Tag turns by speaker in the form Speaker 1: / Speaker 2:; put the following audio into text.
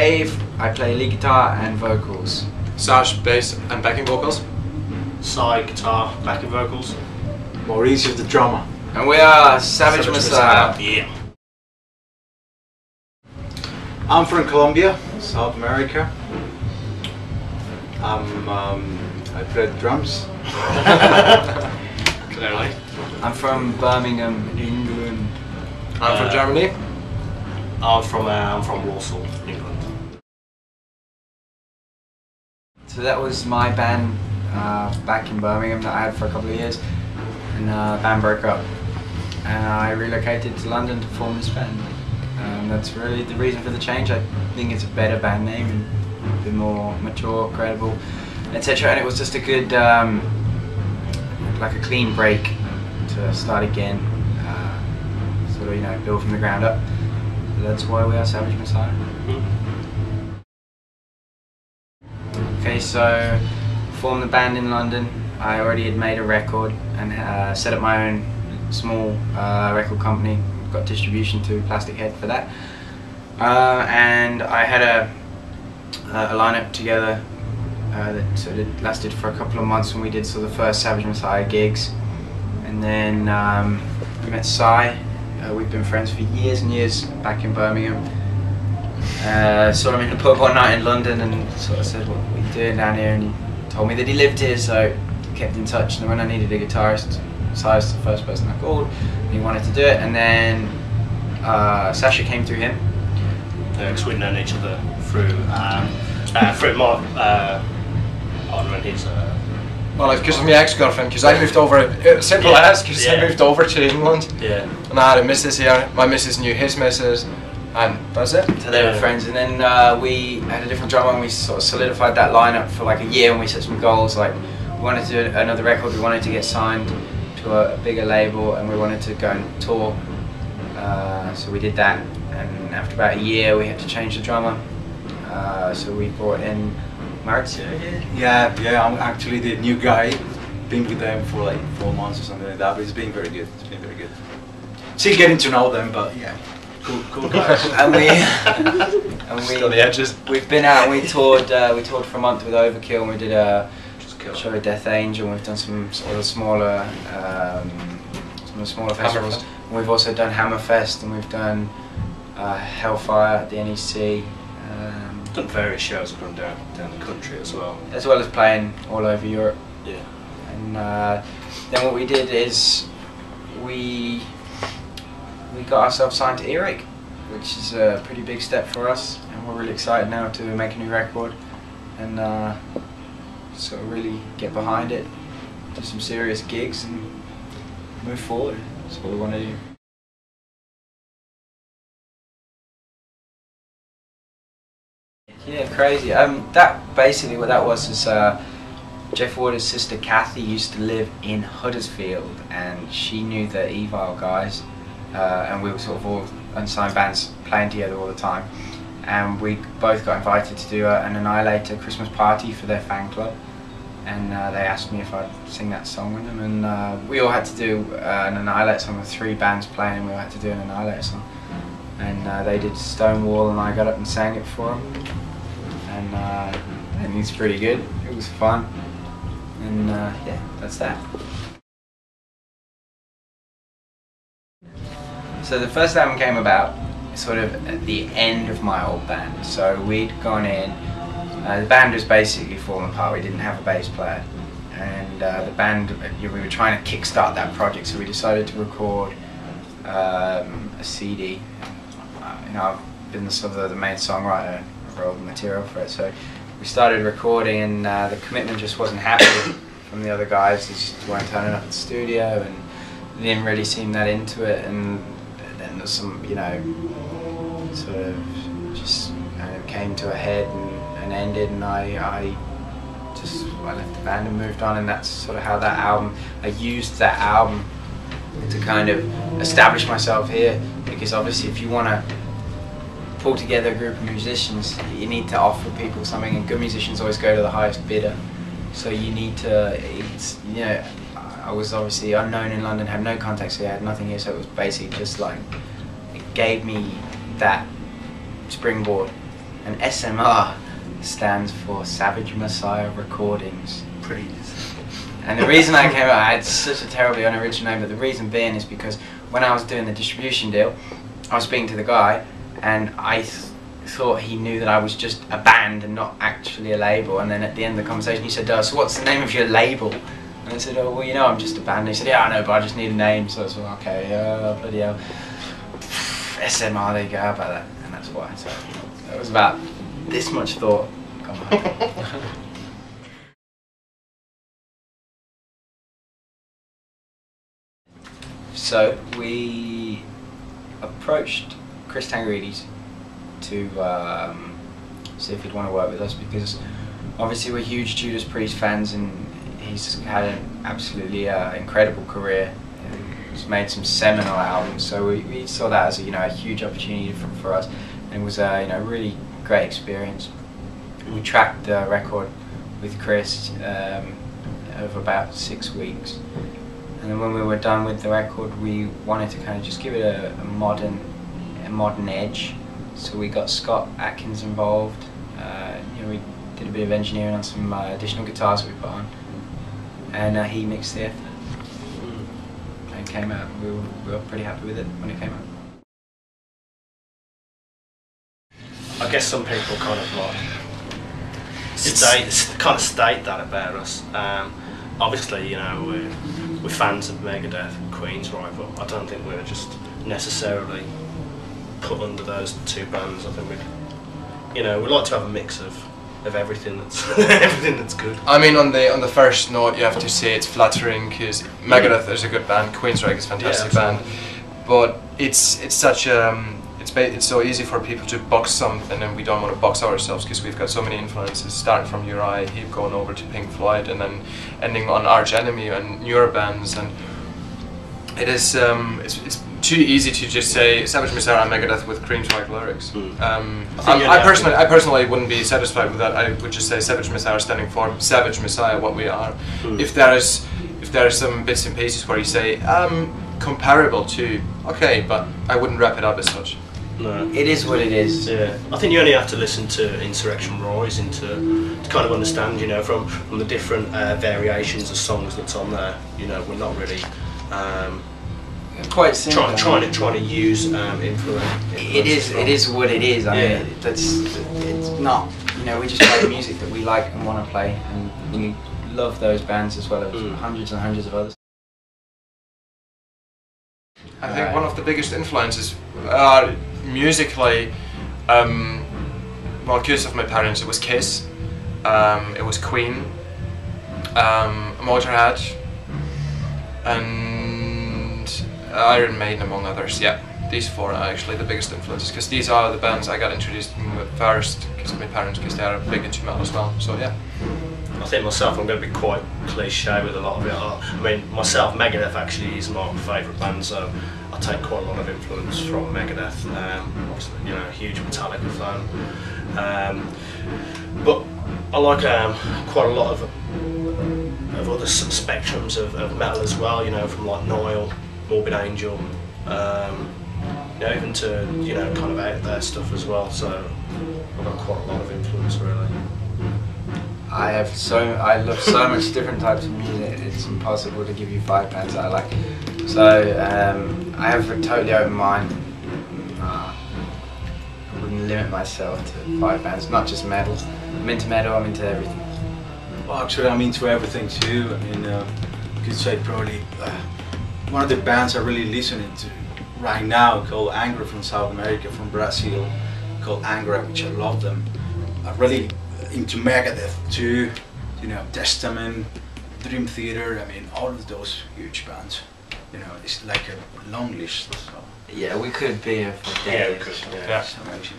Speaker 1: Dave, I play lead guitar and vocals.
Speaker 2: Sash, bass and backing vocals.
Speaker 3: Sai, guitar, backing vocals.
Speaker 4: Mauricio, the drummer.
Speaker 1: And we are Savage Messiah.
Speaker 3: Yeah.
Speaker 4: I'm from Colombia, South America. I play drums.
Speaker 3: Clearly.
Speaker 1: I'm from Birmingham, England.
Speaker 2: I'm from Germany.
Speaker 3: I'm from Warsaw, England.
Speaker 1: So that was my band back in Birmingham that I had for a couple of years, and band broke up, and I relocated to London to form this band. That's really the reason for the change. I think it's a better band name and a bit more mature, credible, etc. And it was just a good, like a clean break to start again, sort of, you know, build from the ground up. So that's why we are Savage Messiah. Okay, so formed the band in London. I already had made a record and set up my own small record company. Got distribution to Plastic Head for that, and I had a lineup together that sort of lasted for a couple of months when we did sort of the first Savage Messiah gigs, and then we met Sai. We've been friends for years and years back in Birmingham. Saw him in the pub one night in London and sort of said, "What are you doing down here?" And he told me that he lived here, so kept in touch. And when I needed a guitarist, Sai was the first person I called. He wanted to do it, and then Sasha came through him.
Speaker 3: Because we'd known each other through Mark on his.
Speaker 2: Well, like, because of my ex-girlfriend, because I moved over, simple as, because I moved over to England.
Speaker 3: Yeah.
Speaker 2: And I had a missus here, my missus knew his missus, and that's it.
Speaker 1: So they were friends, and then we had a different drummer, and we sort of solidified that lineup for like a year, and we set some goals, like we wanted to do another record, we wanted to get signed to a bigger label, and we wanted to go and tour. So we did that, and after about a year we had to change the drummer. So we brought in Maurizio.
Speaker 4: Yeah, I'm actually the new guy. Been with them for like 4 months or something like that, but it's been very good. It's been very good. Still getting to know them, but yeah, cool guys.
Speaker 1: and we
Speaker 2: Still the edges.
Speaker 1: We've been out and we toured for a month with Overkill, and we did a show at Death Angel, and we've done some sort of smaller festivals. And we've also done Hammerfest, and we've done Hellfire at the NEC.
Speaker 3: Done various shows from down the country as well.
Speaker 1: As well as playing all over Europe.
Speaker 3: Yeah.
Speaker 1: And then what we did is we got ourselves signed to Earache, which is a pretty big step for us, and we're really excited now to make a new record and sort of really get behind it, do some serious gigs and move forward. That's what we want to do. Yeah, crazy. That basically what that was is Jeff Waters' sister Kathy used to live in Huddersfield, and she knew the Evil guys, and we were sort of all unsigned bands playing together all the time, and we both got invited to do an Annihilator Christmas party for their fan club, and they asked me if I'd sing that song with them, and we all had to do an Annihilator song with 3 bands playing, and we all had to do an Annihilator song, and they did Stonewall, and I got up and sang it for them. And I think it's pretty good. It was fun, and yeah, that's that. So the first album came about sort of at the end of my old band. So we'd gone in, the band was basically falling apart. We didn't have a bass player, and the band, we were trying to kickstart that project. So we decided to record a CD. You know, I've been the sort of the main songwriter. Wrote the material for it, so we started recording, and the commitment just wasn't happening from the other guys. They just weren't turning up at the studio, and they didn't really seem that into it. And then there's some, you know, sort of just kind of came to a head and ended, and I left the band and moved on, and that's sort of how that album. I used that album to kind of establish myself here, because obviously if you want to pull together a group of musicians, you need to offer people something, and good musicians always go to the highest bidder. So you need to, you know, I was obviously unknown in London, had no contacts here, had nothing here, so it was basically just like, it gave me that springboard And SMR stands for Savage Messiah Recordings.
Speaker 3: Pretty easy.
Speaker 1: And the reason I came out, I had such a terribly unoriginal name, but the reason being is because when I was doing the distribution deal, I was speaking to the guy, and I thought he knew that I was just a band and not actually a label. And then at the end of the conversation he said, so what's the name of your label? And I said, oh, well, you know, I'm just a band. And he said, yeah, I know, but I just need a name. So I was like, okay, bloody hell. SMR, there you go, how about that? And that's why. So it was about this much thought. Come on. So we approached Chris Tangarides to see if he'd want to work with us, because obviously we're huge Judas Priest fans, and he's had an absolutely incredible career. He's made some seminal albums, so we saw that as a huge opportunity for us, and it was a really great experience. We tracked the record with Chris over about 6 weeks, and then when we were done with the record, we wanted to kind of just give it a modern edge. So we got Scott Atkins involved. We did a bit of engineering on some additional guitars that we put on, and he mixed it. And it came out. We were pretty happy with it when it came out.
Speaker 3: I guess some people kind of like state that about us. Obviously, we're fans of Megadeth and Queen's, right? But I don't think we're just necessarily put under those two bands. I think we'd like to have a mix of everything that's everything that's good.
Speaker 2: I mean, on the first note, you have to say it's flattering, because Megadeth is a good band, Queensryche is a fantastic band, but it's such it's so easy for people to box something, and we don't want to box ourselves, because we've got so many influences, starting from Earache, going over to Pink Floyd, and then ending on Arch Enemy and newer bands. And it is it's too easy to just say Savage Messiah and Megadeth with Queensryche lyrics. I personally wouldn't be satisfied with that. I would just say Savage Messiah standing for Savage Messiah, what we are. If there are some bits and pieces where you say comparable to, okay, but I wouldn't wrap it up as such.
Speaker 3: No.
Speaker 1: It is what it is.
Speaker 3: Yeah, I think you only have to listen to Insurrection Rising to kind of understand, from the different variations of songs that's on there. We're not really
Speaker 1: quite simple.
Speaker 3: Trying to use influence.
Speaker 1: It is what it is. I mean, it's not. We just play music that we like and want to play, and we love those bands as well as hundreds and hundreds of others.
Speaker 2: I think one of the biggest influences musically, because of my parents, it was Kiss, it was Queen, Motorhead, and Iron Maiden, among others. Yeah, these four are actually the biggest influences, because these are the bands I got introduced with first, because of my parents, because they are big into metal as well. So yeah.
Speaker 3: I think myself, I'm going to be quite cliche with a lot of it. I mean, myself, Megadeth actually is my favourite band, so I take quite a lot of influence from Megadeth. Obviously, a huge Metallica fan. But I like quite a lot of other spectrums of metal as well. From like Nile, Morbid Angel, even to kind of out there stuff as well. So I've got quite a lot of influence, really.
Speaker 1: I love so much different types of music. It's impossible to give you 5 bands that I like. So I have a totally open mind. I wouldn't limit myself to 5 bands, not just metal. I'm into metal, I'm into everything.
Speaker 4: Well, actually, I'm into everything too. I mean, you could say probably one of the bands I'm really listening to right now called Angra from South America, from Brazil, called Angra, which I love them. I'm really into Megadeth too, Testament, Dream Theater. I mean, all of those huge bands. It's like a long list. So.
Speaker 1: Yeah, we could be here for days.
Speaker 3: Yeah, we could. Yeah.
Speaker 4: So amazing.